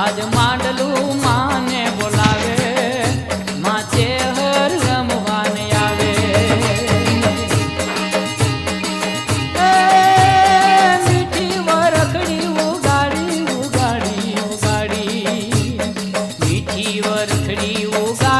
આજ માંડલું માને બોલાવે માથે હર રમવાને આવે મીઠી વરખડી ઉગાડી ઉગાડી ઉગાડી મીઠી વરખડી ઉગાડી